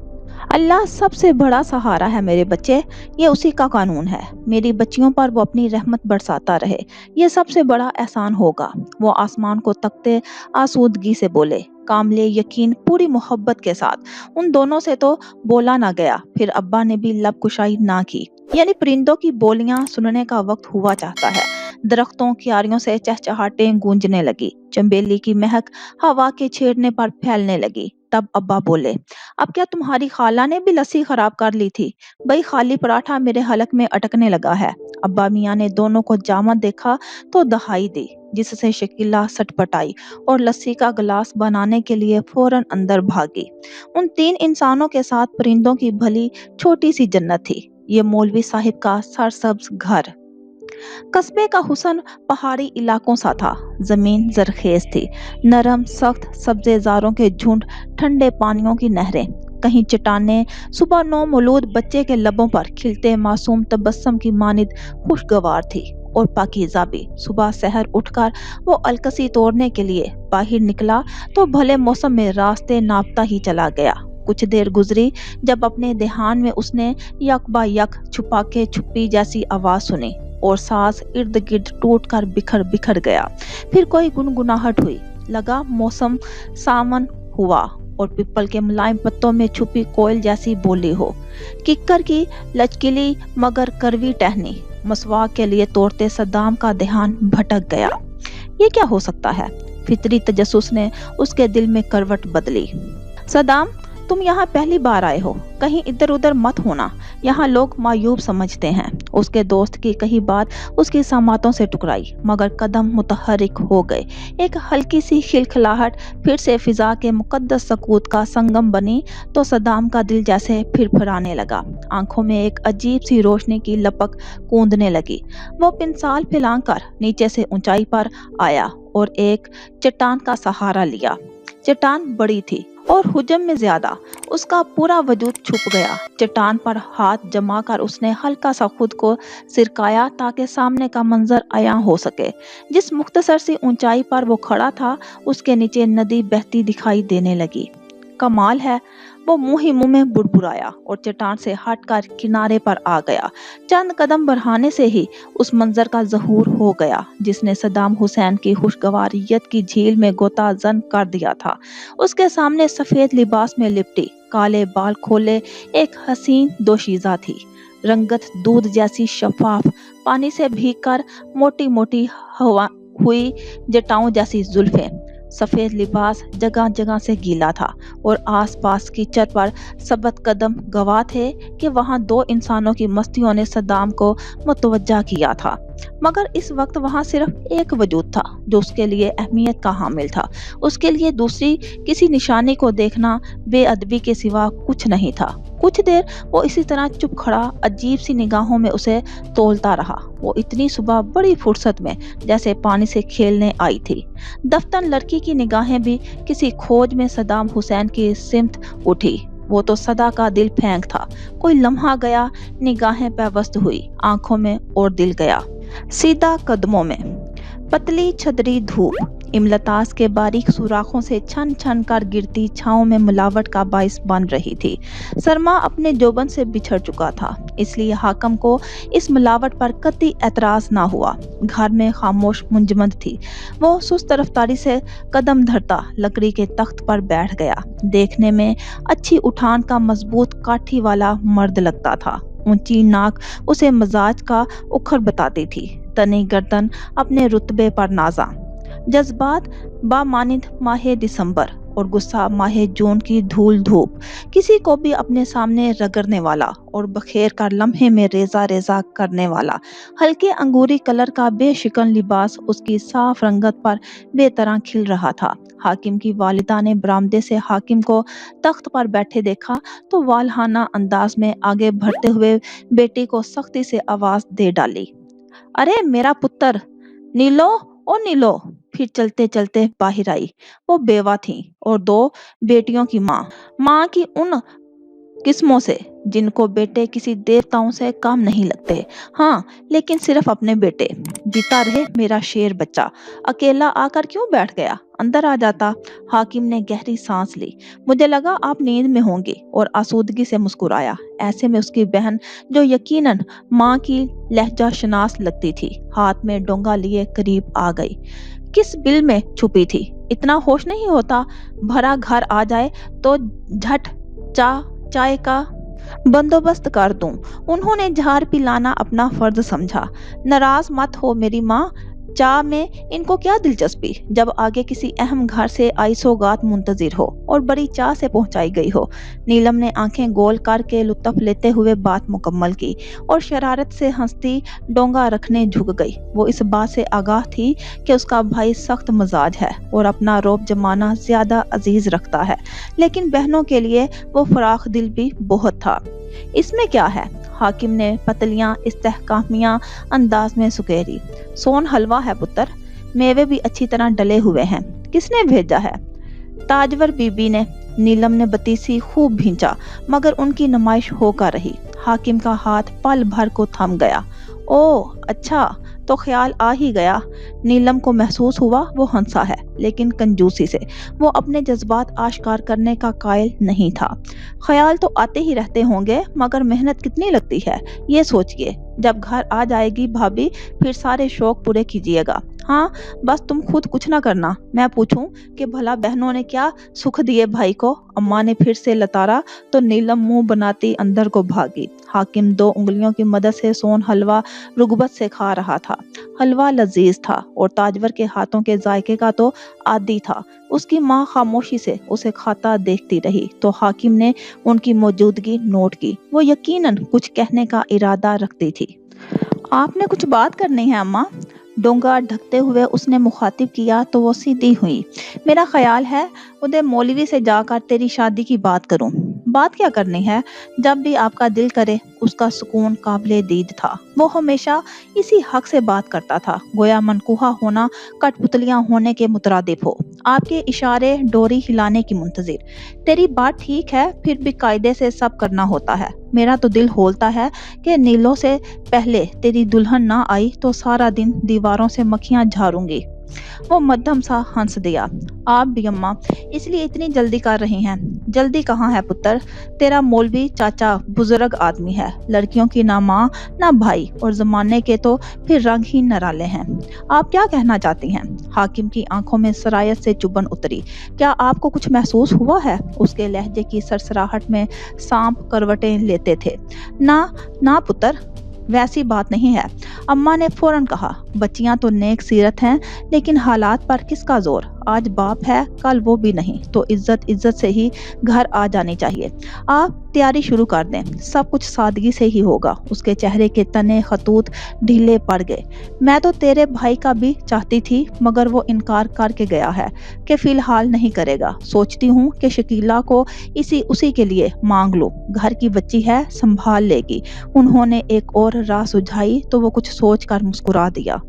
अल्लाह सबसे बड़ा सहारा है मेरे बच्चे, ये उसी का कानून है। मेरी बच्चियों पर वो अपनी रहमत बरसाता रहे, ये सबसे बड़ा एहसान होगा। वो आसमान को तकते आसूदगी से बोले, कामले यकीन पूरी मोहब्बत के साथ। उन दोनों से तो बोला ना गया, फिर अब्बा ने भी लब कुशाई ना की। यानी परिंदों की बोलियां सुनने का वक्त हुआ चाहता है। दरख्तों क्यारियों से चहचहाटें गूंजने लगी, चंबेली की महक हवा के छेड़ने पर फैलने लगी। तब अब्बा बोले, अब क्या तुम्हारी खाला ने भी लस्सी खराब कर ली थी? भाई खाली पराठा मेरे हलक में अटकने लगा है। अब्बा मियाँ ने दोनों को जामा देखा तो दहाई दी, जिससे शकीला सटपटाई और लस्सी का गिलास बनाने के लिए फौरन अंदर भागी। उन तीन इंसानों के साथ परिंदों की भली छोटी सी जन्नत थी, ये मौलवी साहिब का सरसब्ज घर। कस्बे का हुस्न पहाड़ी इलाकों सा था। जमीन जरखेज थी, नरम सख्त सब्जेजारों के झुंड, ठंडे पानियों की नहरें। कहीं चट्टानें सुबह नौ मौलूद बच्चे के लबों पर खिलते मासूम तबस्सम की मानिद खुशगवार थी। और पाकीज़ा भी सुबह सहर उठकर वो अलकसी तोड़ने के लिए बाहर निकला तो भले मौसम में रास्ते नापता ही चला गया। कुछ देर गुजरी जब अपने ध्यान में उसने यक बा यक छुपा के छुपी जैसी आवाज सुनी और सांस इर्द गिर्द टूट कर बिखर बिखर गया। फिर कोई गुनगुनाहट हुई, लगा मौसम सावन हुआ और पिपल के मुलायम पत्तों में छुपी कोयल जैसी बोली हो। किक्कर की लचकीली मगर करवी टहनी मसवाक के लिए तोड़ते सद्दाम का ध्यान भटक गया। ये क्या हो सकता है? फितरी तजस्सुस ने उसके दिल में करवट बदली। सद्दाम, तुम यहाँ पहली बार आए हो, कहीं इधर उधर मत होना, यहाँ लोग मायूब समझते हैं। उसके दोस्त की कही बात उसकी समातों से टकराई, मगर कदम मुतहरिक हो गए। एक हल्की सी खिलखिलाहट फिर से फिजा के मुकद्दस सकूत का संगम बनी तो सद्दाम का दिल जैसे फिरफिराने लगा। आंखों में एक अजीब सी रोशनी की लपक कूंदने लगी। वो पिंसाल फैलाकर नीचे से ऊंचाई पर आया और एक चट्टान का सहारा लिया। चट्टान बड़ी थी और हुजम में ज्यादा, उसका पूरा वजूद छुप गया। चट्टान पर हाथ जमा कर उसने हल्का सा खुद को सिरकाया ताकि सामने का मंजर आया हो सके। जिस मुख्तसर सी ऊंचाई पर वो खड़ा था, उसके नीचे नदी बहती दिखाई देने लगी। कमाल है, वो मुंह ही मुंह में बुड़बुड़ाया और चट्टान से हटकर किनारे पर आ गया। चंद कदम बढ़ाने से ही उस मंजर का ज़हूर हो गया जिसने सद्दाम हुसैन की खुशगवारियत की झील में गोता जन कर दिया था। उसके सामने सफेद लिबास में लिपटी, काले बाल खोले एक हसीन दोशीज़ा थी। रंगत दूध जैसी शफाफ, पानी से भीगकर मोटी मोटी हवा हुई जटाओं जैसी जुल्फें। सफेद लिबास जगह जगह से गीला था और आसपास की छत पर सबत कदम गवाह थे कि वहां दो इंसानों की मस्तियों ने सद्दाम को मुतवज्जा किया था। मगर इस वक्त वहां सिर्फ एक वजूद था जो उसके लिए अहमियत का हामिल था। उसके लिए दूसरी किसी निशानी को देखना बेअदबी के सिवा कुछ नहीं था। कुछ देर वो इसी तरह चुप खड़ा अजीब सी निगाहों में उसे तोलता रहा। वो इतनी सुबह बड़ी फुर्सत में जैसे पानी से खेलने आई थी। दफ्तन लड़की की निगाहें भी किसी खोज में सद्दाम हुसैन की सिमत उठी। वो तो सदा का दिल फेंक था। कोई लम्हा गया, निगाहें पेवस्त हुई, आंखों में और दिल गया। सीधा कदमों में पतली छदरी धूप इमलतास के बारीक सुराखों से छन छन कर गिरती छाँव में मिलावट का बाइस बन रही थी। सरमा अपने जोबन से बिछड़ चुका था, इसलिए हाकम को इस मिलावट पर कतई एतराज ना हुआ। घर में खामोश मुंजमद थी। वो सुस्त रफ्तारी से कदम धरता लकड़ी के तख्त पर बैठ गया। देखने में अच्छी उठान का मजबूत काठी वाला मर्द लगता था। ऊंची नाक उसे मजाज का उखर बताती थी। तनी गर्दन अपने रुतबे पर नाजा, जज्बात बामानिद माह दिसंबर और गुस्सा माह जून की धूल धूप, किसी को भी अपने सामने रगड़ने वाला और बखेर कर लम्हे में रेजा रेजा करने वाला। हल्के अंगूरी कलर का बेशिकन लिबास उसकी साफ रंगत पर बेतरह खिल रहा था। हाकिम की वालिदा ने बरामदे से हाकिम को तख्त पर बैठे देखा तो वालहाना अंदाज में आगे बढ़ते हुए बेटी को सख्ती से आवाज दे डाली, अरे मेरा पुत्र, नीलो ओ नीलो। फिर चलते चलते बाहर आई। वो बेवा थी और दो बेटियों की माँ। माँ की उन किस्मों से, जिनको बेटे किसी देवताओं से कम नहीं लगते। हाँ, लेकिन सिर्फ अपने बेटे। जीता रहे मेरा शेर बच्चा। अकेला आकर क्यों बैठ गया? अंदर आ जाता। हाकिम ने गहरी सांस ली। मुझे लगा आप नींद में होंगे, और आसूदगी से मुस्कुराया। ऐसे में उसकी बहन, जो यकीनन माँ की लहजा शनास लगती थी, हाथ में डोंगा लिए करीब आ गई। किस बिल में छुपी थी? इतना होश नहीं होता? भरा घर आ जाए तो झट चा चाय का बंदोबस्त कर दूं। उन्होंने झाड़ पिलाना अपना फर्ज समझा। नाराज मत हो मेरी माँ, चाह में इनको क्या दिलचस्पी, जब आगे किसी अहम घर से आई सौगात मुंतजिर हो और बड़ी चाह से पहुंचाई गई हो। नीलम ने आंखें गोल करके लुत्फ लेते हुए बात मुकम्मल की और शरारत से हंसती डोंगा रखने झुक गई। वो इस बात से आगाह थी कि उसका भाई सख्त मिजाज है और अपना रौब जमाना ज्यादा अजीज रखता है, लेकिन बहनों के लिए वो फराख दिल भी बहुत था। इसमें क्या है? हाकिम ने पतलियां इस्तेहकामिया अंदाज में सुकेरी। सोन हलवा है पुत्र, मेवे भी अच्छी तरह डले हुए हैं। किसने भेजा है? ताजवर बीबी ने। नीलम ने बतीसी खूब भींचा, मगर उनकी नुमाइश होकर रही। हाकिम का हाथ पल भर को थम गया। ओह अच्छा, तो ख्याल आ ही गया। नीलम को महसूस हुआ वो हंसा है, लेकिन कंजूसी से। वो अपने जज्बात आश्कार करने का कायल नहीं था। ख्याल तो आते ही रहते होंगे, मगर मेहनत कितनी लगती है, ये सोचिए। जब घर आ जाएगी भाभी, फिर सारे शौक पूरे कीजिएगा। हाँ, बस तुम खुद कुछ ना करना। मैं पूछूं कि भला बहनों ने क्या सुख दिए भाई को? अम्मा ने फिर से लताड़ा तो नीलम मुंह बनाती अंदर को भागी। हाकिम 2 उंगलियों की मदद से सोन हलवा रुगबत से खा रहा था। हलवा लजीज था और ताजवर के हाथों के जायके का तो आदी था। उसकी माँ खामोशी से उसे खाता देखती रही तो हाकिम ने उनकी मौजूदगी नोट की। वो यकीनन कुछ कहने का इरादा रखती थी। आपने कुछ बात करनी है अम्मा? डोंगा ढकते हुए उसने मुखातिब किया तो वो सीधी हुई। मेरा ख्याल है उदय मौलवी से जाकर तेरी शादी की बात करूं। बात क्या करनी है? जब भी आपका दिल करे। उसका सुकून काबिले दीद था। वो हमेशा इसी हक से बात करता था, गोया मनकूहा होना कठपुतलियां होने के मुतरादिफ हो, आपके इशारे डोरी हिलाने की मुंतजिर। तेरी बात ठीक है, फिर भी कायदे से सब करना होता है। मेरा तो दिल होलता है कि नीलों से पहले तेरी दुल्हन ना आई तो सारा दिन दीवारों से मक्खियां झाड़ूंगी। वो मध्यम सा हंस दिया। आप भी अम्मा इसलिए इतनी जल्दी कर रही हैं? जल्दी कहाँ है पुत्र, तेरा मौलवी चाचा बुजुर्ग आदमी है, लड़कियों की ना माँ ना भाई, और जमाने के तो फिर रंग ही नराले हैं। आप क्या कहना चाहती हैं? हाकिम की आंखों में सरायत से चुभन उतरी। क्या आपको कुछ महसूस हुआ है? उसके लहजे की सरसराहट में सांप करवटें लेते थे। ना ना पुत्र, वैसी बात नहीं है। अम्मा ने फौरन कहा। बच्चियां तो नेक सीरत हैं, लेकिन हालात पर किसका जोर? आज बाप है, कल वो भी नहीं, तो इज्जत इज्जत से ही घर आ जानी चाहिए। आप तैयारी शुरू कर दें, सब कुछ सादगी से ही होगा। उसके चेहरे के तने खतूत ढीले पड़ गए। मैं तो तेरे भाई का भी चाहती थी, मगर वो इनकार करके गया है कि फिलहाल नहीं करेगा। सोचती हूँ कि शकीला को इसी उसी के लिए मांग लो, घर की बच्ची है, संभाल लेगी। उन्होंने एक और राह सुझाई तो वो कुछ सोच कर मुस्कुरा दिया।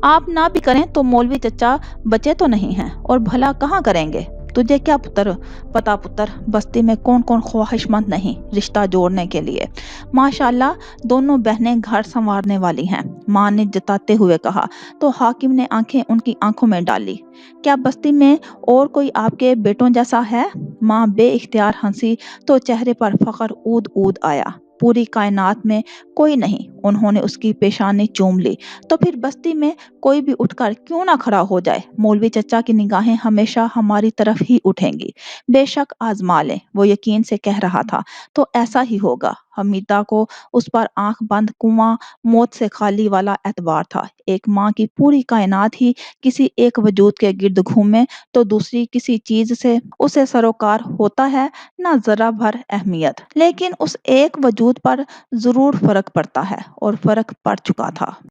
आप ना भी करें तो मौलवी चचा बचे तो नहीं हैं, और भला कहाँ करेंगे? तुझे क्या पुत्र पता पुत्र, बस्ती में कौन कौन ख्वाहिशमंद नहीं रिश्ता जोड़ने के लिए। माशाल्लाह, दोनों बहनें घर संवारने वाली हैं, माँ ने जताते हुए कहा तो हाकिम ने आंखें उनकी आंखों में डाली। क्या बस्ती में और कोई आपके बेटों जैसा है? माँ बेइख्तियार हंसी तो चेहरे पर फख्र ऊद ऊद आया। पूरी कायनात में कोई नहीं। उन्होंने उसकी पेशानी चूम ली। तो फिर बस्ती में कोई भी उठकर क्यों ना खड़ा हो जाए? मौलवी चचा की निगाहें हमेशा हमारी तरफ ही उठेंगी। बेशक आजमा लें, वो यकीन से कह रहा था। तो ऐसा ही होगा। हमीदा को उस पर आंख बंद कुआं मौत से खाली वाला एतबार था। एक माँ की पूरी कायनात ही किसी एक वजूद के गिर्द घूमे तो दूसरी किसी चीज से उसे सरोकार होता है ना जरा भर अहमियत। लेकिन उस एक वजूद पर जरूर फर्क पड़ता है, और फर्क पड़ चुका था।